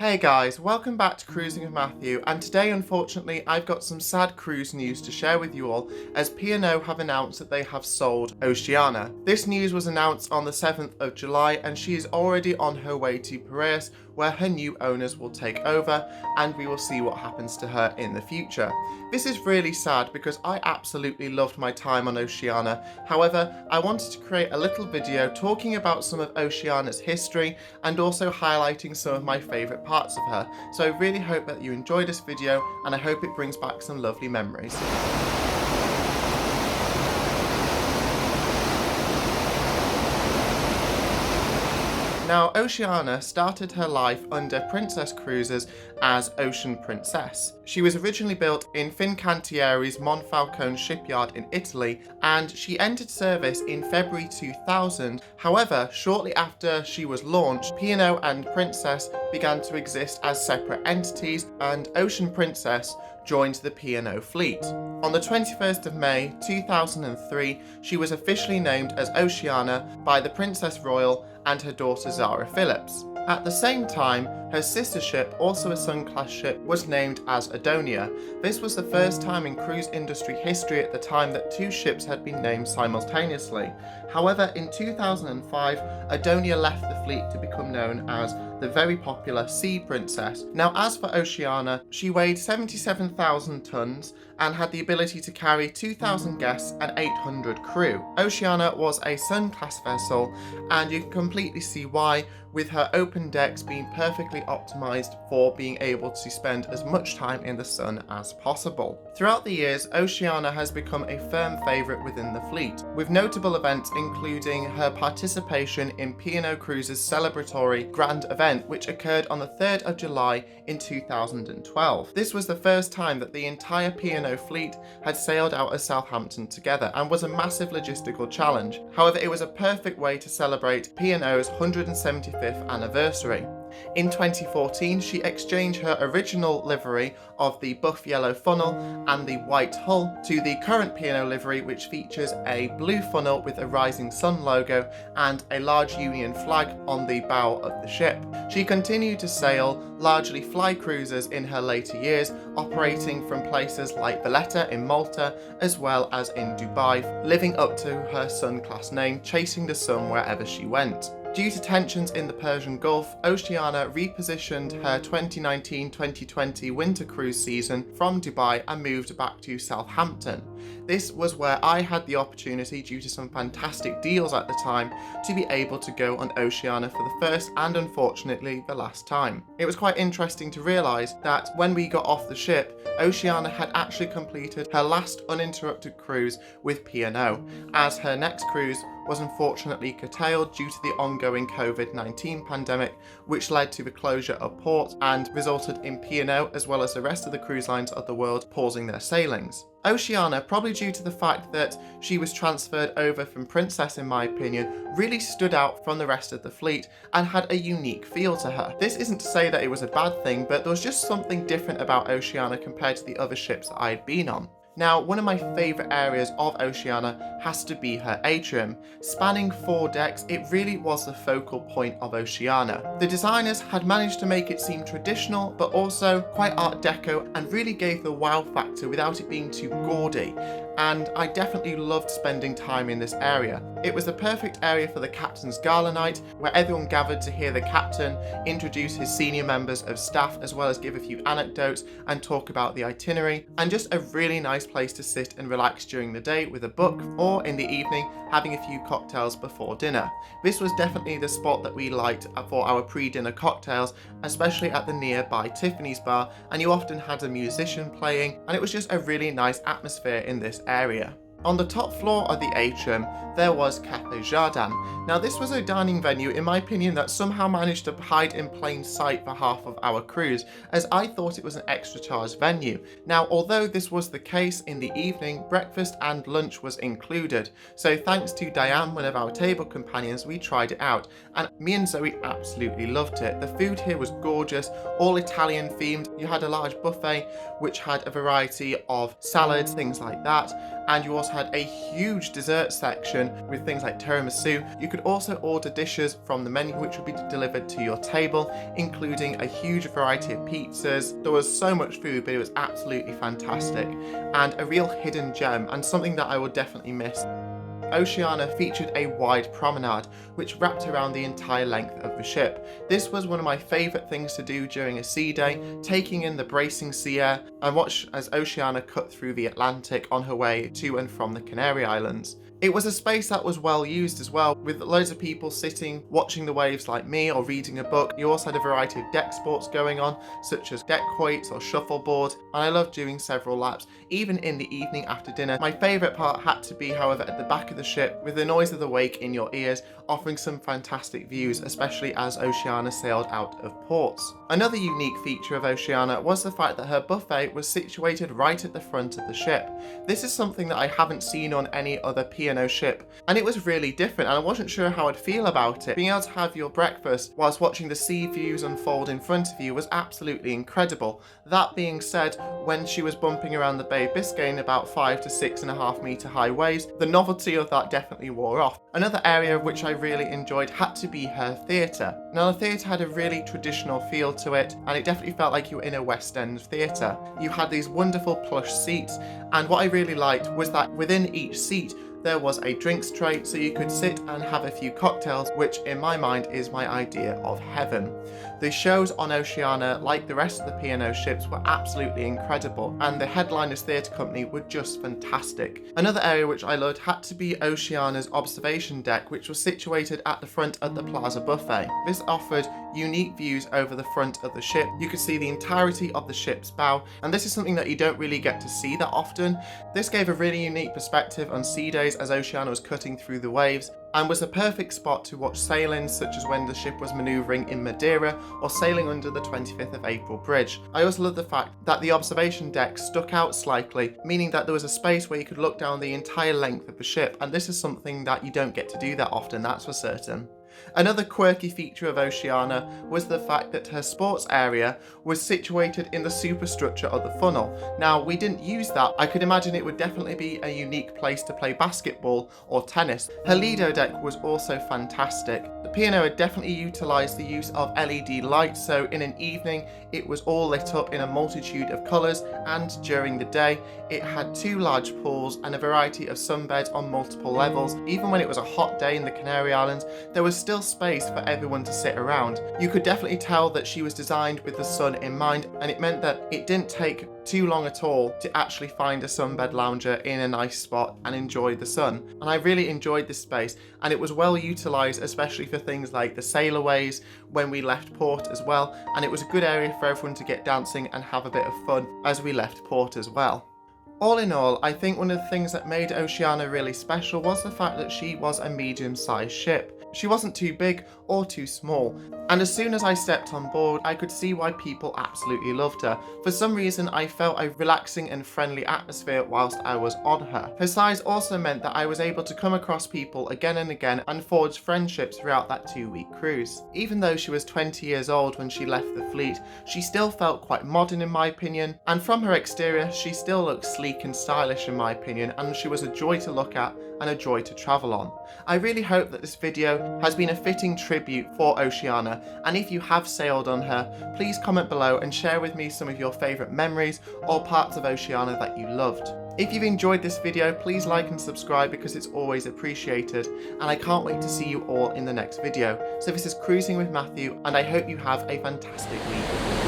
Hey guys, welcome back to Cruising with Matthew, and today unfortunately I've got some sad cruise news to share with you all, as P&O have announced that they have sold Oceana. This news was announced on the 7th of July and she is already on her way to Paris, where her new owners will take over and we will see what happens to her in the future. This is really sad because I absolutely loved my time on Oceana. However, I wanted to create a little video talking about some of Oceana's history and also highlighting some of my favourite parts of her. So I really hope that you enjoy this video and I hope it brings back some lovely memories. Now, Oceana started her life under Princess Cruises as Ocean Princess. She was originally built in Fincantieri's Monfalcone shipyard in Italy, and she entered service in February 2000. However, shortly after she was launched, P&O and Princess began to exist as separate entities, and Ocean Princess joined the P&O fleet. On the 21st of May 2003, she was officially named as Oceana by the Princess Royal and her daughter Zara Phillips. At the same time, her sister ship, also a Sun-class ship, was named as Adonia. This was the first time in cruise industry history at the time that two ships had been named simultaneously. However, in 2005, Adonia left the fleet to become known as the very popular Sea Princess. Now, as for Oceana, she weighed 77,000 tons and had the ability to carry 2,000 guests and 800 crew. Oceana was a Sun-class vessel, and you can completely see why, with her open decks being perfectly optimized for being able to spend as much time in the sun as possible. Throughout the years, Oceana has become a firm favourite within the fleet, with notable events including her participation in P&O Cruises' celebratory grand event, which occurred on the 3rd of July in 2012. This was the first time that the entire P&O fleet had sailed out of Southampton together and was a massive logistical challenge. However, it was a perfect way to celebrate P&O's 175th anniversary. In 2014, she exchanged her original livery of the buff yellow funnel and the white hull to the current P&O livery, which features a blue funnel with a rising sun logo and a large Union flag on the bow of the ship. She continued to sail largely fly cruises in her later years, operating from places like Valletta in Malta as well as in Dubai, living up to her Sun-class name, chasing the sun wherever she went. Due to tensions in the Persian Gulf, Oceana repositioned her 2019-2020 winter cruise season from Dubai and moved back to Southampton. This was where I had the opportunity, due to some fantastic deals at the time, to be able to go on Oceana for the first and unfortunately the last time. It was quite interesting to realise that when we got off the ship, Oceana had actually completed her last uninterrupted cruise with P&O, as her next cruise was unfortunately curtailed due to the ongoing COVID-19 pandemic, which led to the closure of ports and resulted in P&O as well as the rest of the cruise lines of the world pausing their sailings. Oceana, probably due to the fact that she was transferred over from Princess in my opinion, really stood out from the rest of the fleet and had a unique feel to her. This isn't to say that it was a bad thing, but there was just something different about Oceana compared to the other ships that I had been on. Now, one of my favourite areas of Oceana has to be her atrium. Spanning 4 decks, it really was the focal point of Oceana. The designers had managed to make it seem traditional, but also quite Art Deco, and really gave the wow factor without it being too gaudy. And I definitely loved spending time in this area. It was the perfect area for the captain's gala night, where everyone gathered to hear the captain introduce his senior members of staff, as well as give a few anecdotes and talk about the itinerary, and just a really nice place to sit and relax during the day with a book, or in the evening having a few cocktails before dinner. This was definitely the spot that we liked for our pre-dinner cocktails, especially at the nearby Tiffany's bar, and you often had a musician playing, and it was just a really nice atmosphere in this area. On the top floor of the atrium, there was Café Jardin. Now, this was a dining venue, in my opinion, that somehow managed to hide in plain sight for half of our cruise, as I thought it was an extra charge venue. Now, although this was the case, in the evening, breakfast and lunch was included. So thanks to Diane, one of our table companions, we tried it out, and me and Zoe absolutely loved it. The food here was gorgeous, all Italian themed. You had a large buffet, which had a variety of salads, things like that, and you also had a huge dessert section with things like tiramisu. You could also order dishes from the menu which would be delivered to your table, including a huge variety of pizzas. There was so much food, but it was absolutely fantastic and a real hidden gem, and something that I would definitely miss. Oceana featured a wide promenade which wrapped around the entire length of the ship. This was one of my favourite things to do during a sea day, taking in the bracing sea air and watch as Oceana cut through the Atlantic on her way to and from the Canary Islands. It was a space that was well used as well, with loads of people sitting, watching the waves like me or reading a book. You also had a variety of deck sports going on, such as deck quoits or shuffleboard, and I loved doing several laps, even in the evening after dinner. My favourite part had to be, however, at the back of the ship, with the noise of the wake in your ears, offering some fantastic views, especially as Oceana sailed out of ports. Another unique feature of Oceana was the fact that her buffet was situated right at the front of the ship. This is something that I haven't seen on any other P&O ship, and it was really different, and I wasn't sure how I'd feel about it. Being able to have your breakfast whilst watching the sea views unfold in front of you was absolutely incredible. That being said, when she was bumping around the Bay of Biscay in about 5 to 6.5 metre high waves, the novelty of that definitely wore off. Another area which I really enjoyed had to be her theatre. Now, the theatre had a really traditional feel to it, and it definitely felt like you were in a West End theatre. You had these wonderful plush seats, and what I really liked was that within each seat there was a drinks tray, so you could sit and have a few cocktails, which in my mind is my idea of heaven. The shows on Oceana, like the rest of the P&O ships, were absolutely incredible, and the Headliners Theatre Company were just fantastic. Another area which I loved had to be Oceana's observation deck, which was situated at the front of the Plaza Buffet. This offered unique views over the front of the ship. You could see the entirety of the ship's bow, and this is something that you don't really get to see that often. This gave a really unique perspective on sea days as Oceana was cutting through the waves, and was a perfect spot to watch sailings, such as when the ship was manoeuvring in Madeira or sailing under the 25th of April bridge. I also love the fact that the observation deck stuck out slightly, meaning that there was a space where you could look down the entire length of the ship, and this is something that you don't get to do that often, that's for certain. Another quirky feature of Oceana was the fact that her sports area was situated in the superstructure of the funnel. Now, we didn't use that. I could imagine it would definitely be a unique place to play basketball or tennis. Her Lido deck was also fantastic. The P&O had definitely utilised the use of LED lights, so in an evening it was all lit up in a multitude of colours, and during the day it had 2 large pools and a variety of sunbeds on multiple levels. Even when it was a hot day in the Canary Islands, there was still space for everyone to sit around. You could definitely tell that she was designed with the sun in mind, and it meant that it didn't take too long at all to actually find a sunbed lounger in a nice spot and enjoy the sun. And I really enjoyed this space, and it was well utilised, especially for things like the sailorways when we left port as well, and it was a good area for everyone to get dancing and have a bit of fun as we left port as well. All in all, I think one of the things that made Oceana really special was the fact that she was a medium-sized ship. She wasn't too big or too small, and as soon as I stepped on board, I could see why people absolutely loved her. For some reason, I felt a relaxing and friendly atmosphere whilst I was on her. Her size also meant that I was able to come across people again and again and forge friendships throughout that 2-week cruise. Even though she was 20 years old when she left the fleet, she still felt quite modern in my opinion, and from her exterior, she still looked sleek and stylish in my opinion, and she was a joy to look at and a joy to travel on. I really hope that this video has been a fitting tribute for Oceana, and if you have sailed on her, please comment below and share with me some of your favourite memories or parts of Oceana that you loved. If you've enjoyed this video, please like and subscribe because it's always appreciated, and I can't wait to see you all in the next video. So this is Cruising with Matthew, and I hope you have a fantastic week.